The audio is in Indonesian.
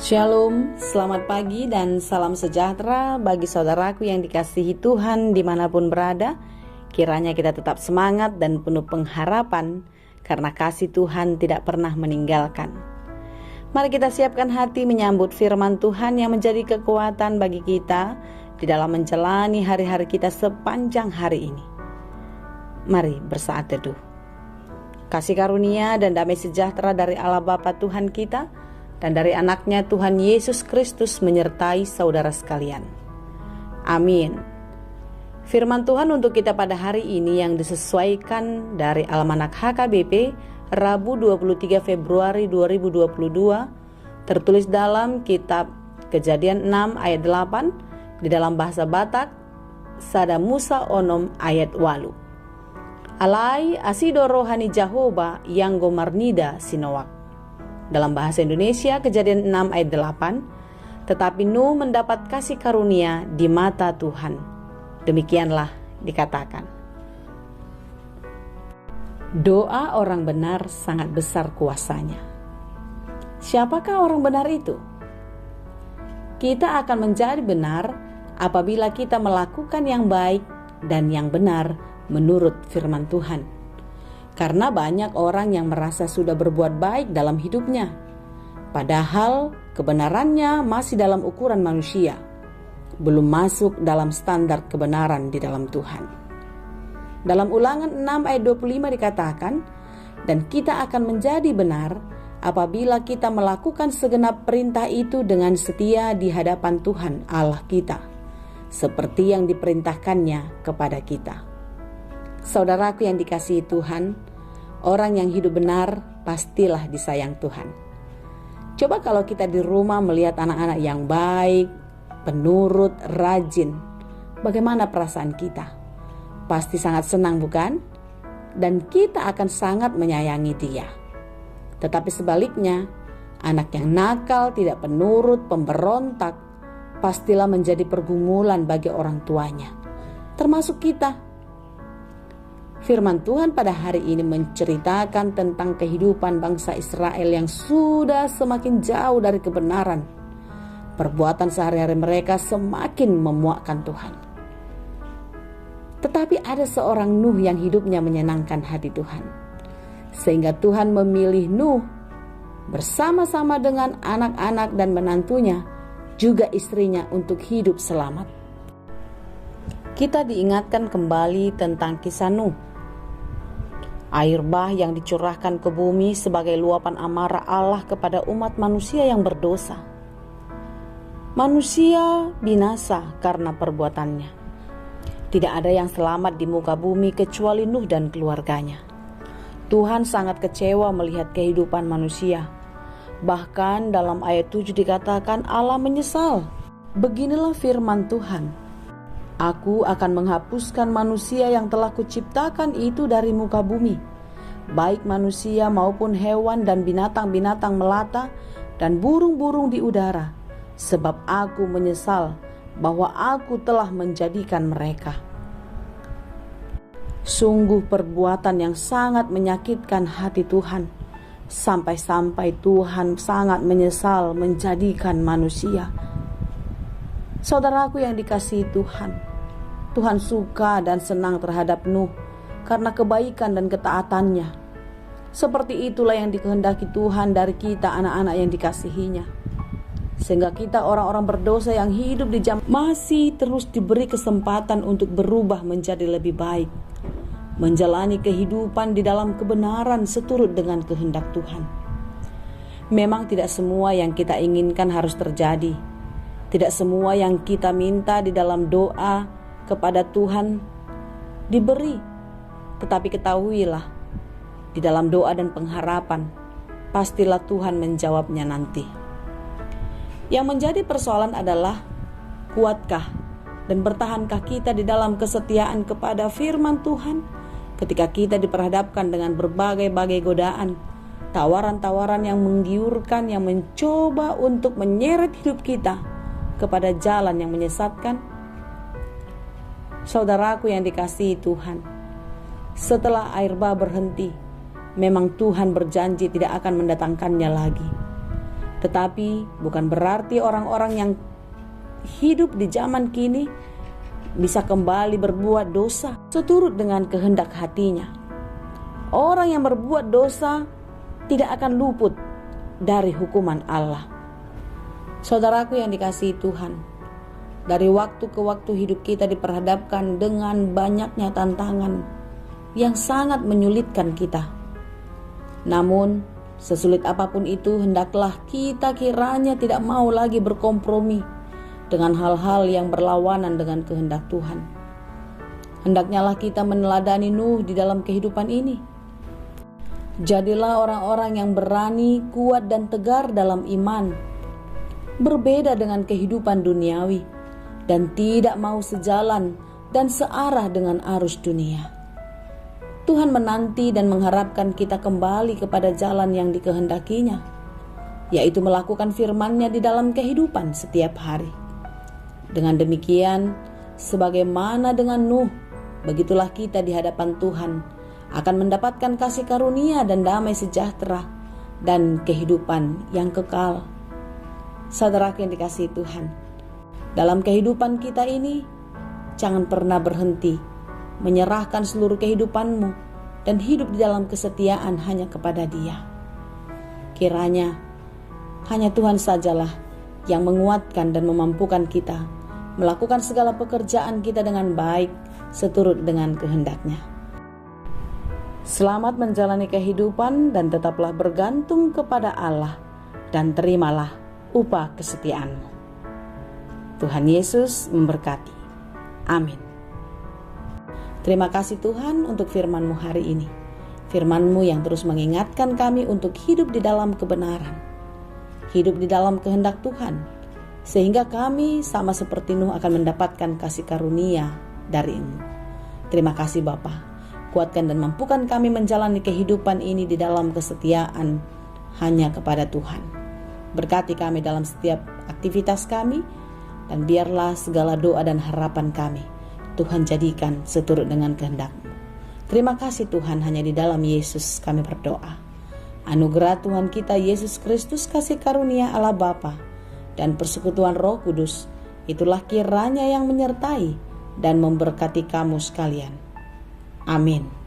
Shalom, selamat pagi dan salam sejahtera bagi saudaraku yang dikasihi Tuhan dimanapun berada. Kiranya kita tetap semangat dan penuh pengharapan karena kasih Tuhan tidak pernah meninggalkan. Mari kita siapkan hati menyambut firman Tuhan yang menjadi kekuatan bagi kita di dalam menjalani hari-hari kita sepanjang hari ini. Mari bersaat teduh. Kasih karunia dan damai sejahtera dari Allah Bapa Tuhan kita dan dari anaknya Tuhan Yesus Kristus menyertai saudara sekalian. Amin. Firman Tuhan untuk kita pada hari ini yang disesuaikan dari Almanak HKBP Rabu 23 Februari 2022 tertulis dalam kitab Kejadian 6 ayat 8 di dalam bahasa Batak Sada Musa Onom ayat 8. Alai asido rohani Jahoba yang gomarnida sinowak. Dalam bahasa Indonesia, Kejadian 6 ayat 8, tetapi Nuh mendapat kasih karunia di mata Tuhan. Demikianlah dikatakan. Doa orang benar sangat besar kuasanya. Siapakah orang benar itu? Kita akan menjadi benar apabila kita melakukan yang baik dan yang benar menurut firman Tuhan. Karena banyak orang yang merasa sudah berbuat baik dalam hidupnya, padahal kebenarannya masih dalam ukuran manusia, belum masuk dalam standar kebenaran di dalam Tuhan. Dalam Ulangan 6 ayat 25 dikatakan, dan kita akan menjadi benar apabila kita melakukan segenap perintah itu dengan setia di hadapan Tuhan Allah kita, seperti yang diperintahkannya kepada kita. Saudaraku yang dikasihi Tuhan, orang yang hidup benar pastilah disayang Tuhan. Coba kalau kita di rumah melihat anak-anak yang baik, penurut, rajin, bagaimana perasaan kita? Pasti sangat senang, bukan? Dan kita akan sangat menyayangi dia. Tetapi sebaliknya, anak yang nakal, tidak penurut, pemberontak, pastilah menjadi pergumulan bagi orang tuanya, termasuk kita. Firman Tuhan pada hari ini menceritakan tentang kehidupan bangsa Israel yang sudah semakin jauh dari kebenaran. Perbuatan sehari-hari mereka semakin memuakkan Tuhan. Tetapi ada seorang Nuh yang hidupnya menyenangkan hati Tuhan. Sehingga Tuhan memilih Nuh bersama-sama dengan anak-anak dan menantunya, juga istrinya untuk hidup selamat. Kita diingatkan kembali tentang kisah Nuh. Air bah yang dicurahkan ke bumi sebagai luapan amarah Allah kepada umat manusia yang berdosa. Manusia binasa karena perbuatannya. Tidak ada yang selamat di muka bumi kecuali Nuh dan keluarganya. Tuhan sangat kecewa melihat kehidupan manusia. Bahkan dalam ayat 7 dikatakan Allah menyesal. Beginilah firman Tuhan. Aku akan menghapuskan manusia yang telah kuciptakan itu dari muka bumi, baik manusia maupun hewan dan binatang-binatang melata dan burung-burung di udara, sebab aku menyesal bahwa aku telah menjadikan mereka. Sungguh perbuatan yang sangat menyakitkan hati Tuhan, sampai-sampai Tuhan sangat menyesal menjadikan manusia. Saudaraku yang dikasihi Tuhan, Tuhan suka dan senang terhadap Nuh karena kebaikan dan ketaatannya. Seperti itulah yang dikehendaki Tuhan dari kita anak-anak yang dikasihinya. Sehingga kita orang-orang berdosa yang hidup di zaman masih terus diberi kesempatan untuk berubah menjadi lebih baik. Menjalani kehidupan di dalam kebenaran seturut dengan kehendak Tuhan. Memang tidak semua yang kita inginkan harus terjadi. Tidak semua yang kita minta di dalam doa kepada Tuhan diberi, tetapi ketahuilah di dalam doa dan pengharapan pastilah Tuhan menjawabnya nanti. Yang menjadi persoalan adalah kuatkah dan bertahankah kita di dalam kesetiaan kepada firman Tuhan ketika kita diperhadapkan dengan berbagai-bagai godaan, tawaran-tawaran yang menggiurkan, yang mencoba untuk menyeret hidup kita kepada jalan yang menyesatkan. Saudaraku yang dikasihi Tuhan, setelah air bah berhenti, memang Tuhan berjanji tidak akan mendatangkannya lagi. Tetapi bukan berarti orang-orang yang hidup di zaman kini bisa kembali berbuat dosa seturut dengan kehendak hatinya. Orang yang berbuat dosa tidak akan luput dari hukuman Allah. Saudaraku yang dikasihi Tuhan, dari waktu ke waktu hidup kita diperhadapkan dengan banyaknya tantangan yang sangat menyulitkan kita. Namun, sesulit apapun itu, hendaklah kita kiranya tidak mau lagi berkompromi dengan hal-hal yang berlawanan dengan kehendak Tuhan. Hendaknya lah kita meneladani Nuh di dalam kehidupan ini. Jadilah orang-orang yang berani, kuat dan tegar dalam iman, berbeda dengan kehidupan duniawi, dan tidak mau sejalan dan searah dengan arus dunia. Tuhan menanti dan mengharapkan kita kembali kepada jalan yang dikehendakinya, yaitu melakukan firman-Nya di dalam kehidupan setiap hari. Dengan demikian, sebagaimana dengan Nuh, begitulah kita di hadapan Tuhan akan mendapatkan kasih karunia dan damai sejahtera dan kehidupan yang kekal. Saudaraku yang dikasihi Tuhan, dalam kehidupan kita ini, jangan pernah berhenti menyerahkan seluruh kehidupanmu dan hidup di dalam kesetiaan hanya kepada Dia. Kiranya hanya Tuhan sajalah yang menguatkan dan memampukan kita melakukan segala pekerjaan kita dengan baik seturut dengan kehendak-Nya. Selamat menjalani kehidupan dan tetaplah bergantung kepada Allah dan terimalah upah kesetiaanmu. Tuhan Yesus memberkati. Amin. Terima kasih Tuhan untuk firman-Mu hari ini. Firman-Mu yang terus mengingatkan kami untuk hidup di dalam kebenaran, hidup di dalam kehendak Tuhan, sehingga kami sama seperti Nuh akan mendapatkan kasih karunia dari-Mu. Terima kasih Bapa. Kuatkan dan mampukan kami menjalani kehidupan ini di dalam kesetiaan hanya kepada Tuhan. Berkati kami dalam setiap aktivitas kami, dan biarlah segala doa dan harapan kami Tuhan jadikan seturut dengan kehendak-Mu. Terima kasih Tuhan, hanya di dalam Yesus kami berdoa. Anugerah Tuhan kita Yesus Kristus, kasih karunia Allah Bapa dan persekutuan Roh Kudus, itulah kiranya yang menyertai dan memberkati kamu sekalian. Amin.